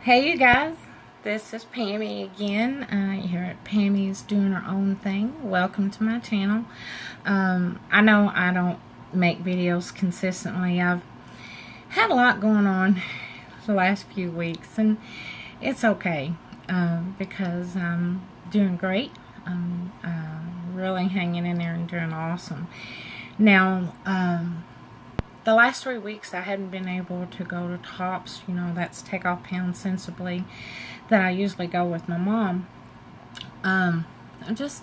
Hey you guys, this is Pammy again, here at Pammy's Doing Her Own Thing. Welcome to my channel. I know I don't make videos consistently. I've had a lot going on the last few weeks, and it's okay because I'm doing great. I'm really hanging in there and doing awesome. Now, the last 3 weeks I hadn't been able to go to Tops, that's Take Off Pounds Sensibly, that I usually go with my mom. I just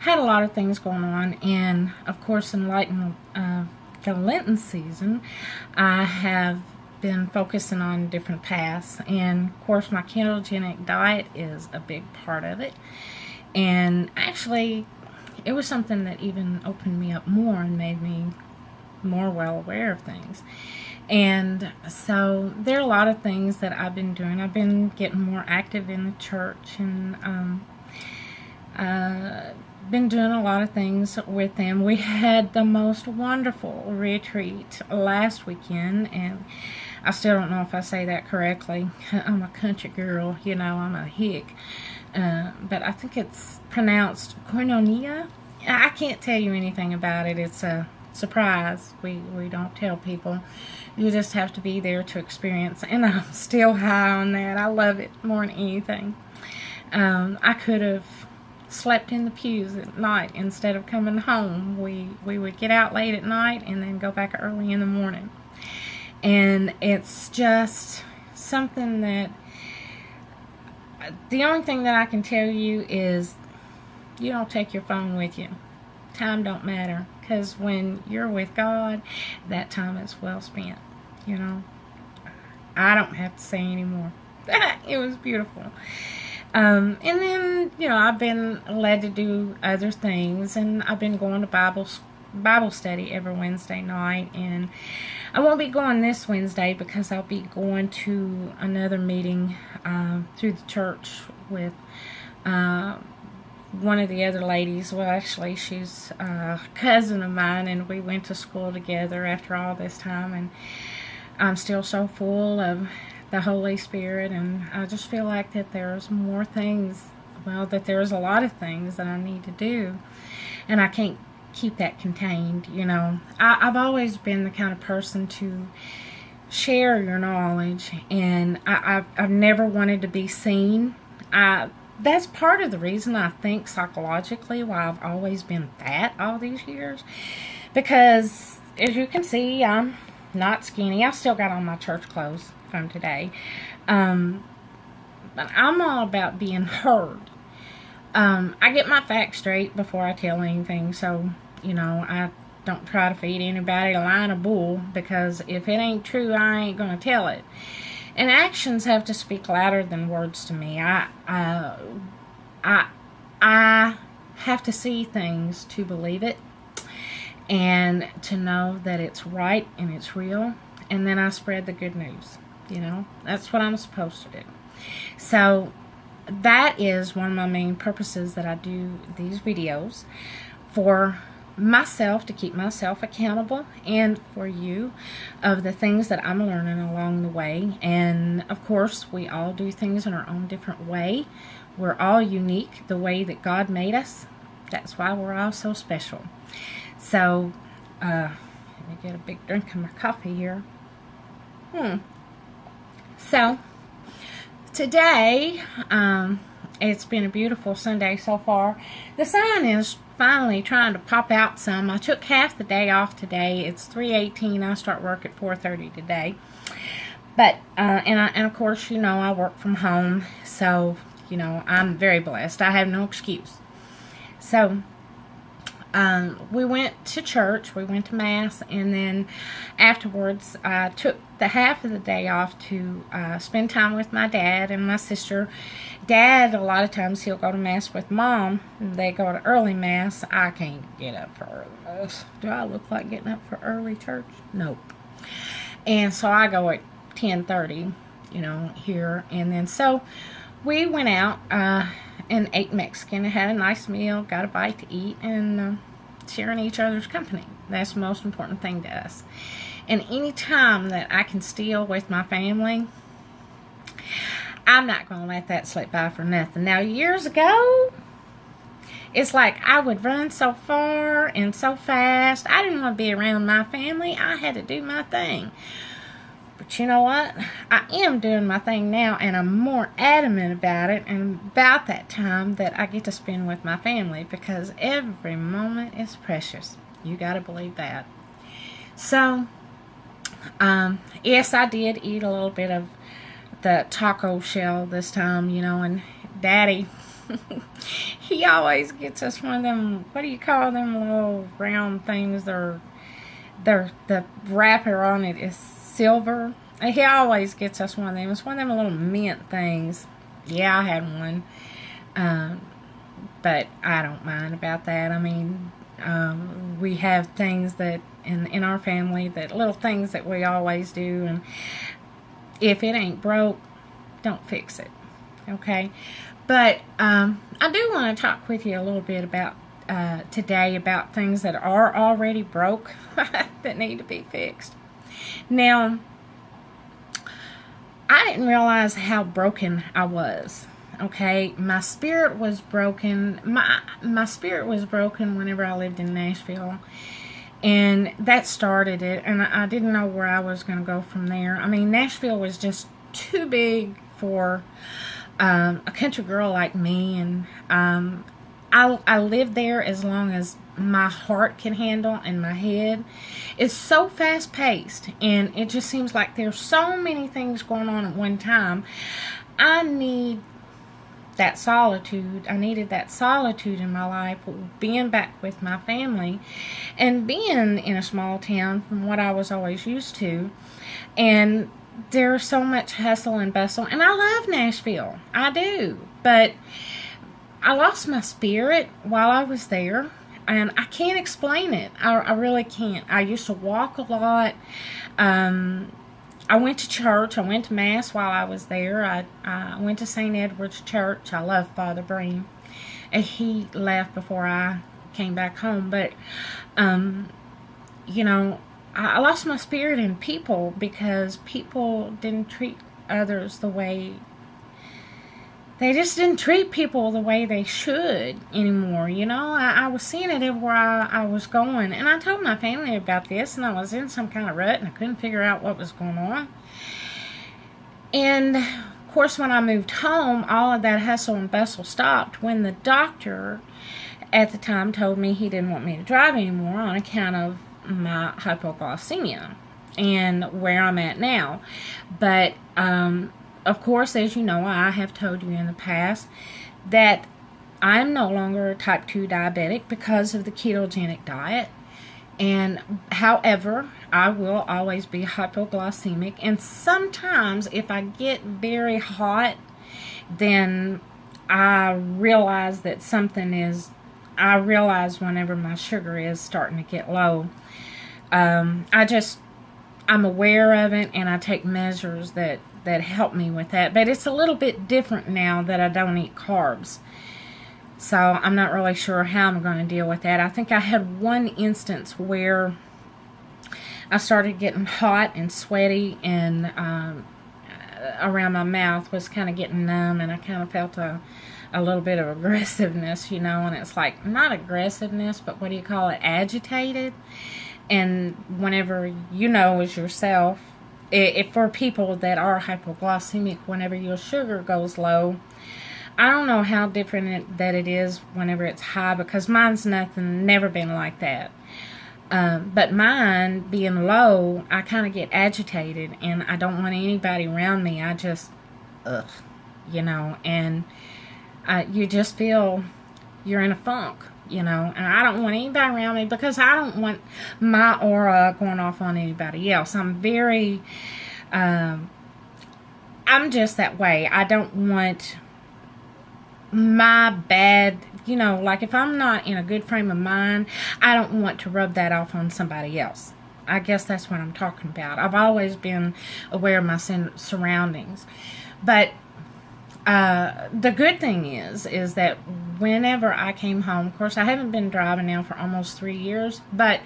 had a lot of things going on, and of course in light of the Lenten season, I have been focusing on different paths, and of course my ketogenic diet is a big part of it. And actually it was something that even opened me up more and made me more well aware of things. And so there are a lot of things that I've been doing. I've been getting more active in the church, and been doing a lot of things with them. We had the most wonderful retreat last weekend, and I still don't know if I say that correctly. I'm a country girl, I'm a hick, but I think it's pronounced Koinonia. I can't tell you anything about it. It's a surprise. We don't tell people. You just have to be there to experience, and I'm still high on that. I love it more than anything. I could have slept in the pews at night instead of coming home. We would get out late at night and then go back early in the morning, and it's just something that the only thing that I can tell you is you don't take your phone with you. Time don't matter, because when you're with God, that time is well spent. I don't have to say anymore. It was beautiful. And then, I've been led to do other things, and I've been going to Bible study every Wednesday night, and I won't be going this Wednesday because I'll be going to another meeting through the church with one of the other ladies. Well, actually, she's a cousin of mine, and we went to school together after all this time, and I'm still so full of the Holy Spirit, and I just feel like that there's more things, that there's a lot of things that I need to do, and I can't keep that contained. I've always been the kind of person to share your knowledge, and I've never wanted to be seen. That's part of the reason, I think, psychologically, why I've always been fat all these years. Because, as you can see, I'm not skinny. I've still got on my church clothes from today. But I'm all about being heard. I get my facts straight before I tell anything. So, I don't try to feed anybody a line of bull. Because if it ain't true, I ain't going to tell it. And actions have to speak louder than words to me. I have to see things to believe it, and to know that it's right and it's real, and then I spread the good news. That's what I'm supposed to do. So that is one of my main purposes that I do these videos, for myself, to keep myself accountable, and for you, of the things that I'm learning along the way. And of course, we all do things in our own different way. We're all unique the way that God made us. That's why we're all so special. So let me get a big drink of my coffee here. So today, it's been a beautiful Sunday so far. The sun is finally trying to pop out some. I took half the day off today. It's 3:18. I start work at 4:30 today. But and of course, I work from home, so I'm very blessed. I have no excuse. So we went to church, we went to Mass, and then afterwards I took the half of the day off to spend time with my dad and my sister. Dad, a lot of times he'll go to Mass with Mom. They go to early Mass. I can't get up for early Mass. Do I look like getting up for early church? Nope. And so I go at 10:30, here. And then so we went out and ate Mexican and had a nice meal, got a bite to eat, and sharing each other's company. That's the most important thing to us. And any time that I can steal with my family, I'm not going to let that slip by for nothing. Now, years ago, it's like I would run so far and so fast. I didn't want to be around my family. I had to do my thing. But you know what? I am doing my thing now, and I'm more adamant about it and about that time that I get to spend with my family, because every moment is precious. You got to believe that. So, yes, I did eat a little bit of the taco shell this time, you know, and Daddy, he always gets us one of them, what do you call them little round things? They're the wrapper on it is silver. He always gets us one of them. It's one of them little mint things. Yeah, I had one. But I don't mind about that. I mean, we have things that in our family, that little things that we always do, and if it ain't broke, don't fix it. Okay? But I do want to talk with you a little bit about today about things that are already broke that need to be fixed. Now, I didn't realize how broken I was. Okay, my spirit was broken. My spirit was broken whenever I lived in Nashville, and that started it. And I didn't know where I was going to go from there. I mean, Nashville was just too big for a country girl like me, and I lived there as long as my heart can handle and my head. It's so fast paced, and it just seems like there's so many things going on at one time. I need that solitude. I needed that solitude in my life, being back with my family and being in a small town from what I was always used to. And there's so much hustle and bustle, and I love Nashville. I do. But I lost my spirit while I was there, and I can't explain it. I really can't. I used to walk a lot. I went to church. I went to Mass while I was there. I went to St. Edward's Church. I love Father Bream. And he left before I came back home. But, you know, I lost my spirit in people because people didn't treat others the way... They just didn't treat people the way they should anymore, you know. I was seeing it everywhere I was going. And I told my family about this, and I was in some kind of rut, and I couldn't figure out what was going on. And, of course, when I moved home, all of that hustle and bustle stopped when the doctor at the time told me he didn't want me to drive anymore on account of my hypoglycemia and where I'm at now. But, of course, as you know, I have told you in the past that I'm no longer a type 2 diabetic because of the ketogenic diet. And however, I will always be hypoglycemic. And sometimes if I get very hot, then I realize that I realize whenever my sugar is starting to get low. I'm aware of it, and I take measures that help me with that. But it's a little bit different now that I don't eat carbs. So I'm not really sure how I'm going to deal with that. I think I had one instance where I started getting hot and sweaty, and around my mouth was kind of getting numb, and I kind of felt a little bit of aggressiveness, you know. And it's like, not aggressiveness, but what do you call it? Agitated. And whenever you know as yourself, for people that are hypoglycemic, whenever your sugar goes low, I don't know how different that it is whenever it's high, because mine's never been like that. But mine being low, I kind of get agitated, and I don't want anybody around me. I just, you know, and you just feel you're in a funk. You know, and I don't want anybody around me because I don't want my aura going off on anybody else. I'm just that way. I don't want my bad, you know, like if I'm not in a good frame of mind, I don't want to rub that off on somebody else. I guess that's what I'm talking about. I've always been aware of my surroundings. But the good thing is that whenever I came home, of course, I haven't been driving now for almost 3 years, but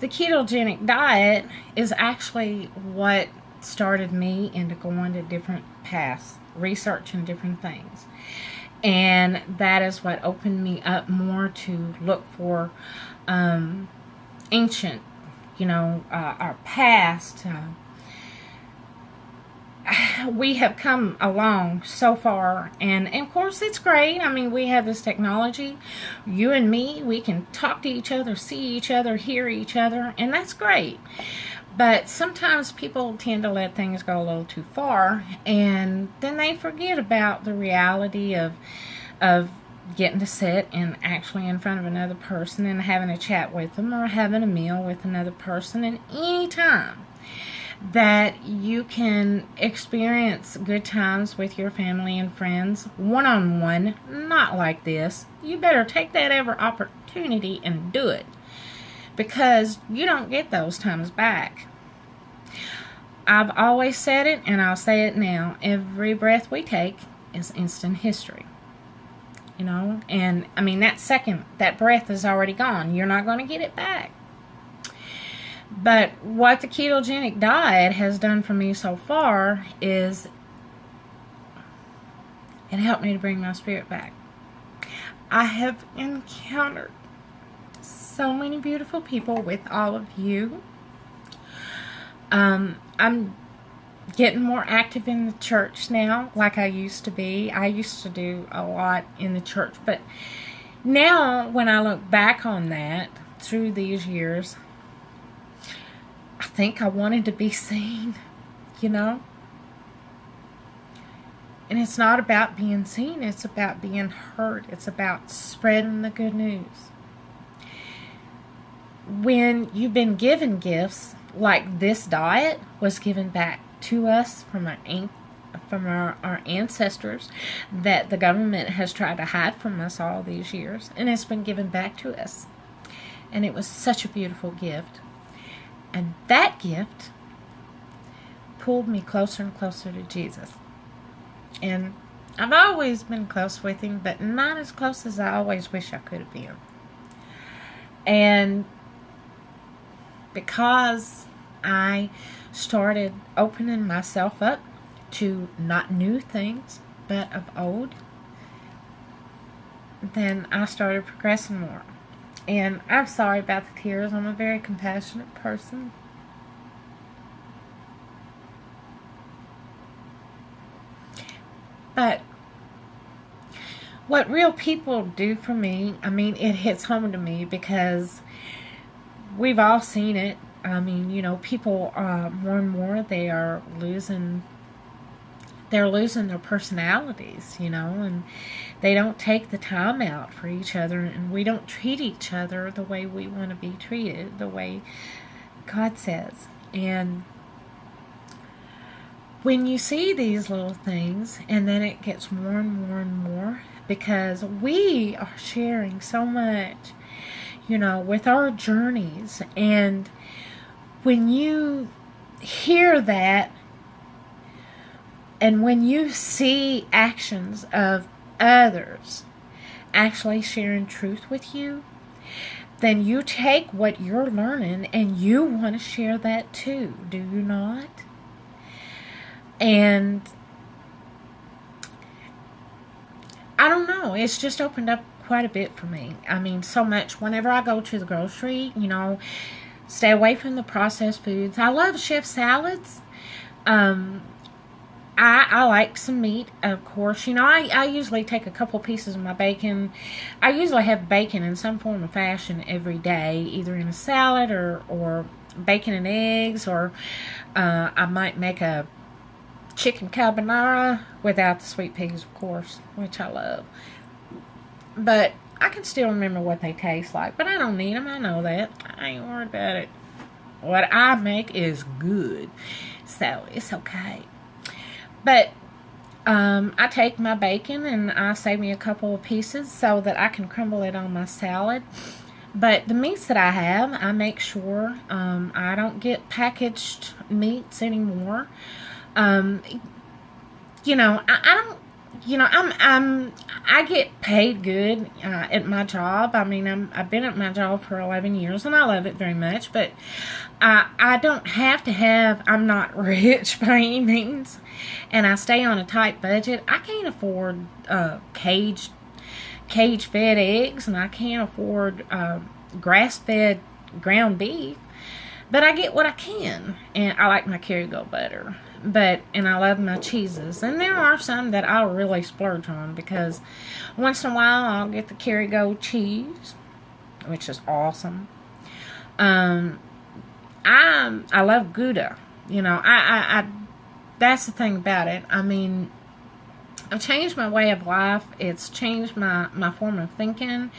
the ketogenic diet is actually what started me into going to different paths, researching different things. And that is what opened me up more to look for ancient, our past. We have come along so far, and of course it's great. I mean, we have this technology. You and me, we can talk to each other, see each other, hear each other, and that's great. But sometimes people tend to let things go a little too far, and then they forget about the reality of getting to sit and actually in front of another person and having a chat with them, or having a meal with another person. And any time that you can experience good times with your family and friends one-on-one, not like this, you better take that every opportunity and do it, because you don't get those times back. I've always said it, and I'll say it now: every breath we take is instant history. And I mean, that breath is already gone. You're not going to get it back. But what the ketogenic diet has done for me so far is it helped me to bring my spirit back. I have encountered so many beautiful people with all of you. I'm getting more active in the church now, like I used to be. I used to do a lot in the church, but now when I look back on that through these years, I think I wanted to be seen, And it's not about being seen, it's about being heard. It's about spreading the good news. When you've been given gifts, like this diet was given back to us from our ancestors, that the government has tried to hide from us all these years, and it's been given back to us. And it was such a beautiful gift. And that gift pulled me closer and closer to Jesus. And I've always been close with him, but not as close as I always wish I could have been. And because I started opening myself up to not new things, but of old, then I started progressing more. And I'm sorry about the tears. I'm a very compassionate person. But what real people do for me, I mean, it hits home to me because we've all seen it. I mean, people more and more, they're losing their personalities, and they don't take the time out for each other, and we don't treat each other the way we want to be treated, the way God says. And when you see these little things, and then it gets more and more and more, because we are sharing so much, with our journeys. And when you hear that, and when you see actions of others actually sharing truth with you, then you take what you're learning and you want to share that too, do you not? And I don't know, it's just opened up quite a bit for me. I mean, so much. Whenever I go to the grocery, stay away from the processed foods. I love chef salads. I like some meat, of course. I usually take a couple pieces of my bacon. I usually have bacon in some form of fashion every day, either in a salad or bacon and eggs, or I might make a chicken carbonara without the sweet peas, of course, which I love. But I can still remember what they taste like, but I don't need them. I know that. I ain't worried about it. What I make is good, so it's okay. But I take my bacon and I save me a couple of pieces so that I can crumble it on my salad. But the meats that I have, I make sure I don't get packaged meats anymore. I don't you know, I get paid good at my job. I mean, I've been at my job for 11 years, and I love it very much. But I don't have to have. I'm not rich by any means, and I stay on a tight budget. I can't afford cage-fed eggs, and I can't afford grass-fed ground beef. But I get what I can, and I like my Kerrygold butter. And I love my cheeses. And there are some that I'll really splurge on, because once in a while I'll get the Kerrygold cheese, which is awesome. I love Gouda. You know, I that's the thing about it. I mean, I've changed my way of life. It's changed my form of thinking.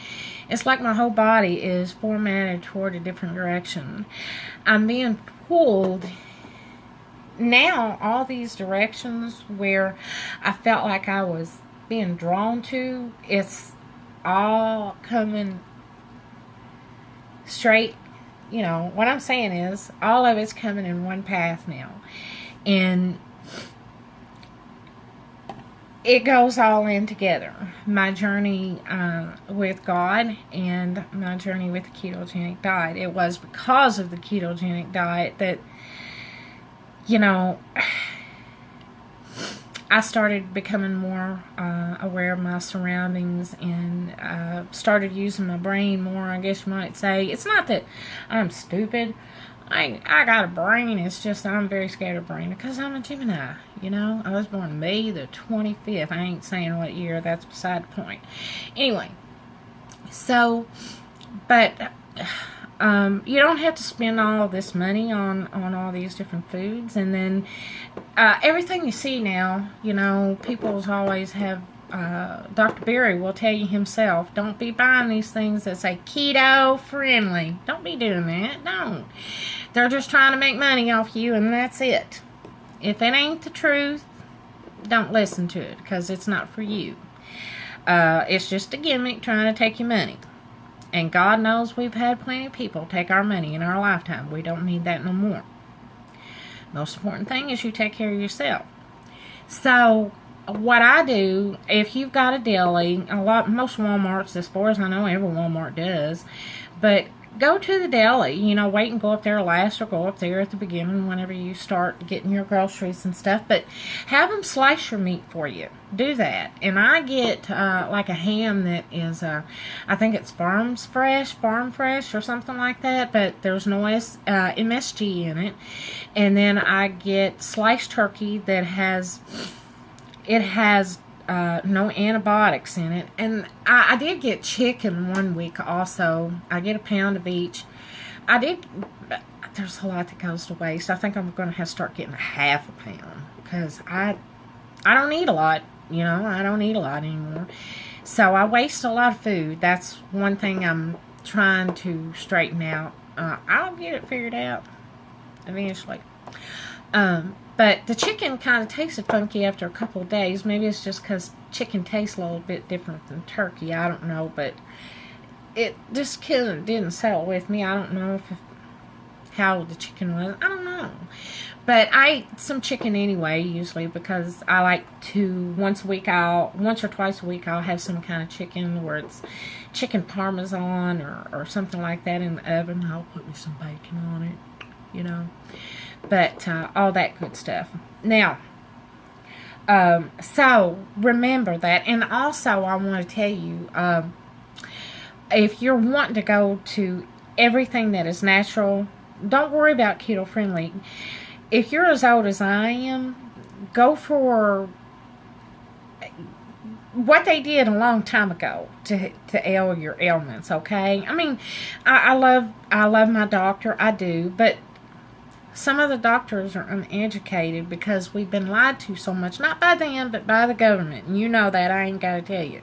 It's like my whole body is formatted toward a different direction. I'm being pulled now all these directions where I felt like I was being drawn to. It's all coming straight. You know, what I'm saying is all of it's coming in one path now. And it goes all in together. My journey with God and my journey with the ketogenic diet. It was because of the ketogenic diet that, you know, I started becoming more aware of my surroundings, and started using my brain more, I guess you might say. It's not that I'm stupid. I got a brain. It's just I'm very scared of brain because I'm a Gemini. You know, I was born May the 25th. I ain't saying what year. That's beside the point. Anyway, so, but you don't have to spend all this money on all these different foods. And then everything you see now, you know, people always have, Dr. Berry will tell you himself, don't be buying these things that say keto friendly. Don't be doing that. Don't. They're just trying to make money off you, and that's it. If it ain't the truth, don't listen to it, because it's not for you. It's just a gimmick trying to take your money. And God knows we've had plenty of people take our money in our lifetime. We don't need that no more. Most important thing is you take care of yourself. So what I do, if you've got a deli, most Walmarts, as far as I know, every Walmart does, but go to the deli, you know, wait and go up there last, or go up there at the beginning whenever you start getting your groceries and stuff, but have them slice your meat for you. Do that. And I get like a ham that is, I think it's farm fresh or something like that, but there's no MSG in it. And then I get sliced turkey that has no antibiotics in it. And I did get chicken one week also. I get a pound of each. There's a lot that goes to waste. I think I'm going to have to start getting a half a pound, because I don't eat a lot, you know. I don't eat a lot anymore. So I waste a lot of food. That's one thing I'm trying to straighten out. I'll get it figured out eventually. But the chicken kind of tasted funky after a couple of days. Maybe it's just because chicken tastes a little bit different than turkey. I don't know, but it just kind of didn't settle with me. I don't know how the chicken was. I don't know. But I eat some chicken anyway, usually, because I like to, once or twice a week, I'll have some kind of chicken, where it's chicken parmesan or something like that in the oven. I'll put me some bacon on it, you know. But all that good stuff. Now, so remember that. And also I want to tell you, if you're wanting to go to everything that is natural, don't worry about keto friendly. If you're as old as I am, go for what they did a long time ago to ail your ailments, okay? I mean, I love my doctor, I do, but some of the doctors are uneducated because we've been lied to so much, not by them, but by the government. And you know that, I ain't got to tell you.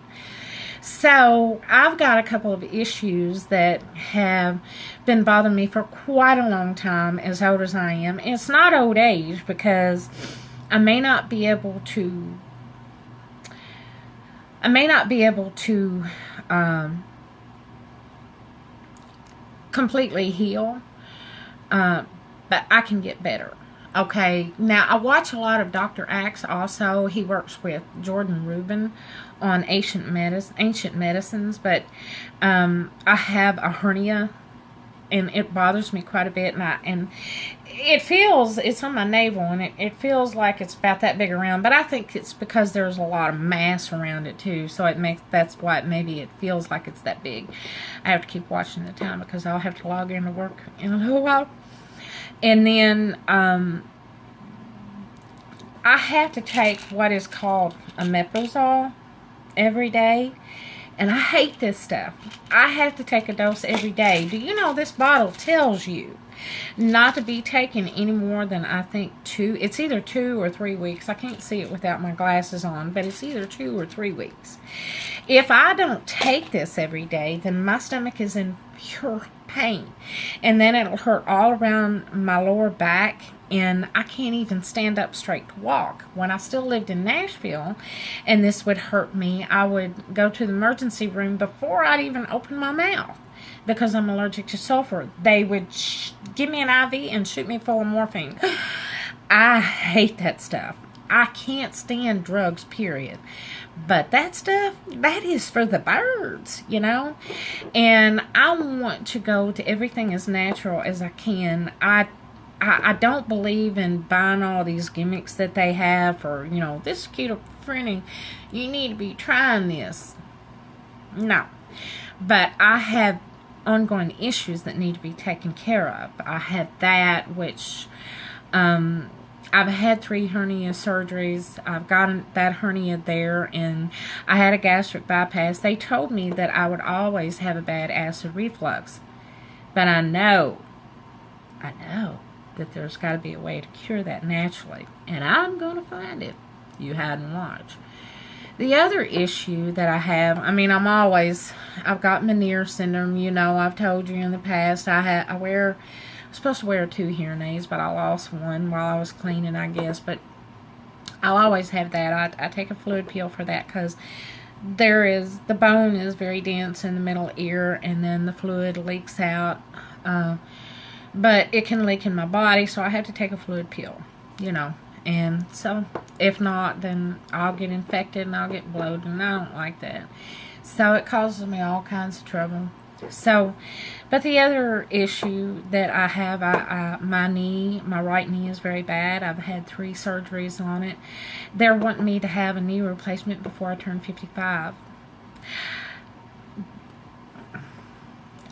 So I've got a couple of issues that have been bothering me for quite a long time, as old as I am. It's not old age, because I may not be able to completely heal, but I can get better. Okay, now I watch a lot of Dr. Axe also. He works with Jordan Rubin on ancient medicines, but I have a hernia and it bothers me quite a bit, and it's on my navel, and it feels like it's about that big around, but I think it's because there's a lot of mass around it too, so that's why maybe it feels like it's that big. I have to keep watching the time because I'll have to log in to work in a little while. And then I have to take what is called omeprazole every day. And I hate this stuff. I have to take a dose every day. Do you know this bottle tells you not to be taken any more than, I think, it's either 2 or 3 weeks. I can't see it without my glasses on, but it's either 2 or 3 weeks. If I don't take this every day, then my stomach is in pure pain. And then it'll hurt all around my lower back, and I can't even stand up straight to walk. When I still lived in Nashville and this would hurt me, I would go to the emergency room before I'd even open my mouth because I'm allergic to sulfur. They would give me an IV and shoot me full of morphine. I hate that stuff. I can't stand drugs, period. But that stuff, that is for the birds, you know? And I want to go to everything as natural as I can. I don't believe in buying all these gimmicks that they have for, this keto-friendly, you need to be trying this. No. But I have ongoing issues that need to be taken care of. I have that, which I've had 3 hernia surgeries. I've got that hernia there, and I had a gastric bypass. They told me that I would always have a bad acid reflux. But I know that there's got to be a way to cure that naturally. And I'm going to find it. You hadn't watched. The other issue that I have, I've got Meniere syndrome. I've told you in the past, I was supposed to wear 2 hearing aids, but I lost one while I was cleaning, I guess. But I'll always have that. I take a fluid pill for that because the bone is very dense in the middle ear, and then the fluid leaks out. But it can leak in my body, so I have to take a fluid pill, And so, if not, then I'll get infected and I'll get bloated, and I don't like that. So, it causes me all kinds of trouble. So, but the other issue that I have, my right knee is very bad. I've had 3 surgeries on it. They're wanting me to have a knee replacement before I turn 55.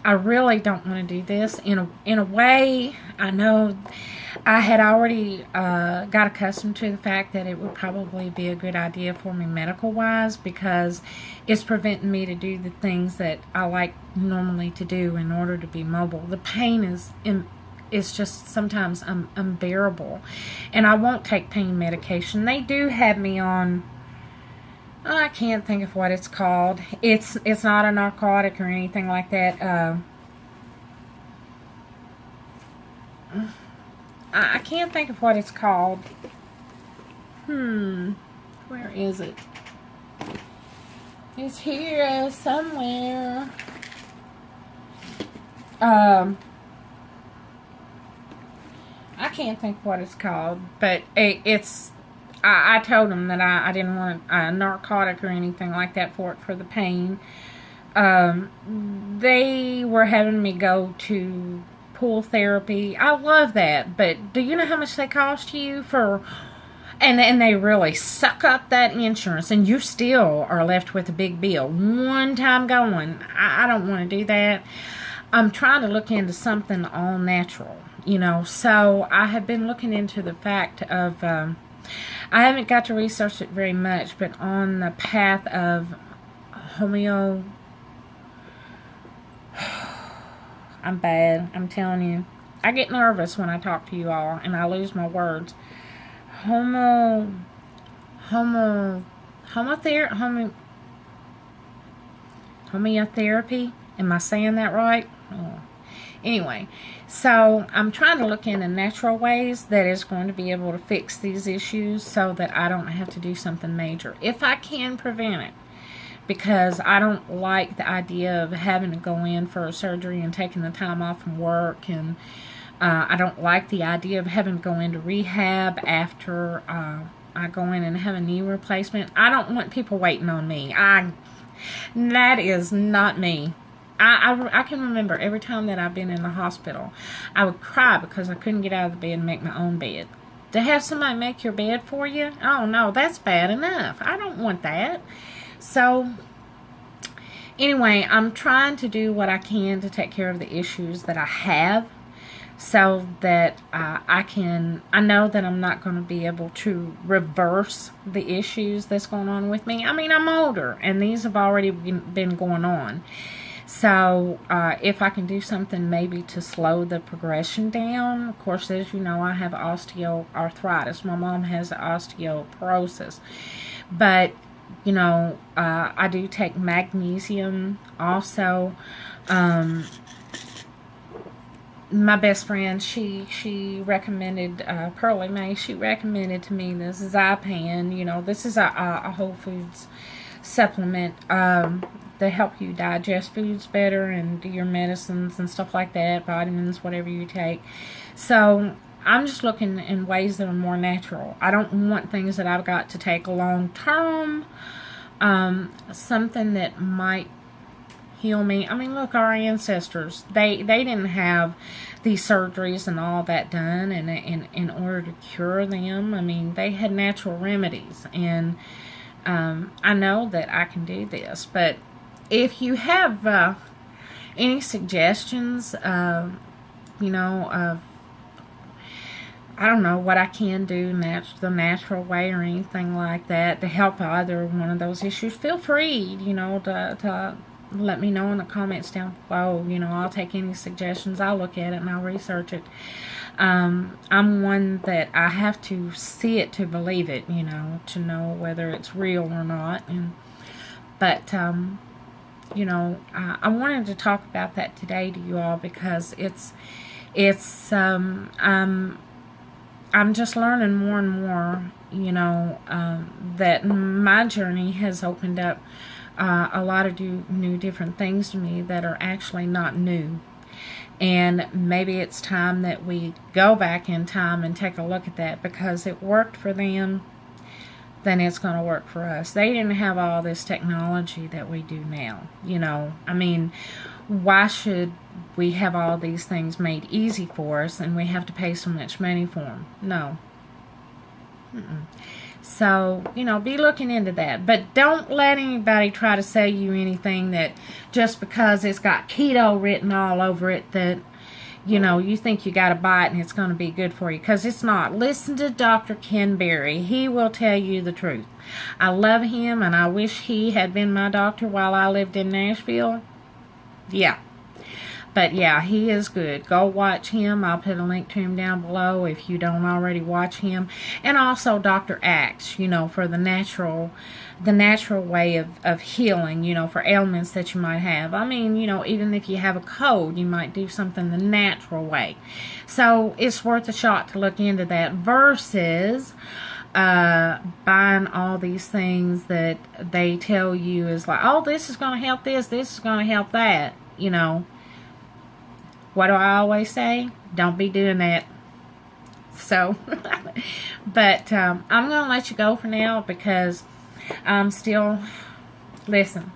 I really don't want to do this. In a way, I know I had already got accustomed to the fact that it would probably be a good idea for me medical-wise because it's preventing me to do the things that I like normally to do in order to be mobile. The pain is just sometimes unbearable, and I won't take pain medication. They do have me on, I can't think of what it's called. It's not a narcotic or anything like that. I can't think of what it's called. Where is it? It's here somewhere. I can't think what it's called, but it's. I told them that I didn't want a narcotic or anything like that for the pain. They were having me go to pool therapy. I love that, but do you know how much they cost you for? And they really suck up that insurance, and you still are left with a big bill. One time going, I don't want to do that. I'm trying to look into something all natural, So I have been looking into the fact of. I haven't got to research it very much, but on the path of Homeo, I'm bad, I'm telling you. I get nervous when I talk to you all, and I lose my words. Homeotherapy? Am I saying that right? Oh. Anyway, so I'm trying to look into natural ways that is going to be able to fix these issues so that I don't have to do something major. If I can prevent it. Because I don't like the idea of having to go in for a surgery and taking the time off from work and I don't like the idea of having to go into rehab after I go in and have a knee replacement. I don't want people waiting on me. That is not me. I can remember every time that I've been in the hospital, I would cry because I couldn't get out of the bed and make my own bed. To have somebody make your bed for you? Oh no, that's bad enough. I don't want that. So anyway, I'm trying to do what I can to take care of the issues that I have, so that I know that I'm not going to be able to reverse the issues that's going on with me. I mean, I'm older, and these have already been going on. So if I can do something maybe to slow the progression down. Of course, as you know, I have osteoarthritis. My mom has osteoporosis. But, you know, I do take magnesium also. My best friend, she recommended, Pearly May, she recommended to me this Ipan. You know, this is a whole foods supplement to help you digest foods better and do your medicines and stuff like that, vitamins, whatever you take. So I'm just looking in ways that are more natural. I don't want things that I've got to take long term. Something that might heal me. I mean, look, our ancestors, they didn't have these surgeries and all that done and in order to cure them. I mean, they had natural remedies, and I know that I can do this. But if you have any suggestions, you know, I don't know what I can do the natural way or anything like that to help either one of those issues, feel free, you know, to let me know in the comments down below. You know, I'll take any suggestions. I'll look at it and I'll research it. I'm one that I have to see it to believe it, you know, to know whether it's real or not. But you know, I wanted to talk about that today to you all because I'm just learning more and more, you know, that my journey has opened up a lot of new different things to me that are actually not new. And maybe it's time that we go back in time and take a look at that, because it worked for them, then it's going to work for us. They didn't have all this technology that we do now, you know. I mean, why should we have all these things made easy for us and we have to pay so much money for them? No. So, you know, be looking into that. But don't let anybody try to sell you anything that just because it's got keto written all over it that, you know, you think you got to buy it and it's going to be good for you, because it's not. Listen to Dr. Ken Berry. He will tell you the truth. I love him, and I wish he had been my doctor while I lived in Nashville. Yeah. But yeah, he is good. Go watch him. I'll put a link to him down below if you don't already watch him. And also Dr. Axe, you know, for the natural way of healing, you know, for ailments that you might have. I mean, you know, even if you have a cold, you might do something the natural way. So it's worth a shot to look into that versus buying all these things that they tell you is like, oh, this is going to help this is going to help that, you know. What do I always say? Don't be doing that. So, but I'm going to let you go for now, because I'm still, listen,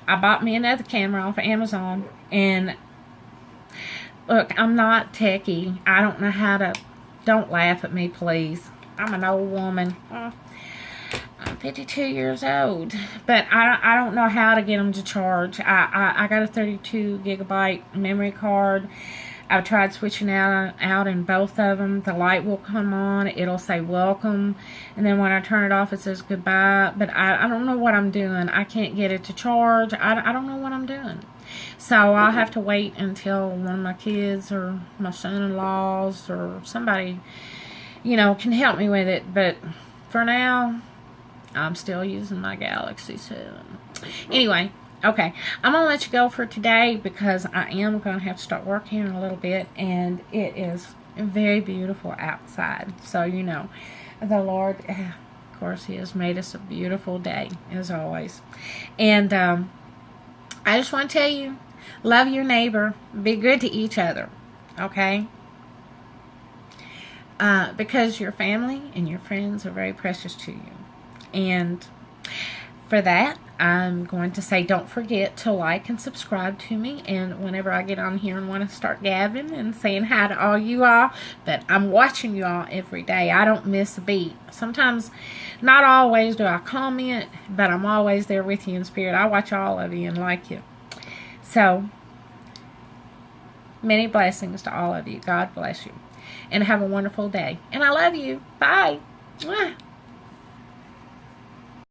I bought me another camera off of Amazon, and look, I'm not techie. I don't know how to, don't laugh at me, please. I'm an old woman. I'm 52 years old, but I don't know how to get them to charge. I got a 32 gigabyte memory card. I've tried switching out in both of them. The light will come on. It'll say welcome. And then when I turn it off, it says goodbye. But I don't know what I'm doing. I can't get it to charge. I don't know what I'm doing. So I'll have to wait until one of my kids or my son-in-laws or somebody, you know, can help me with it. But for now, I'm still using my Galaxy 7. Anyway, okay, I'm going to let you go for today, because I am going to have to start working in a little bit, and it is very beautiful outside. So, you know, the Lord, of course, He has made us a beautiful day, as always. And I just want to tell you, love your neighbor, be good to each other, okay? because your family and your friends are very precious to you. And for that, I'm going to say don't forget to like and subscribe to me. And whenever I get on here and want to start gabbing and saying hi to all you all, but I'm watching you all every day. I don't miss a beat. Sometimes, not always do I comment, but I'm always there with you in spirit. I watch all of you and like you. So, many blessings to all of you. God bless you. And have a wonderful day. And I love you. Bye. Mwah.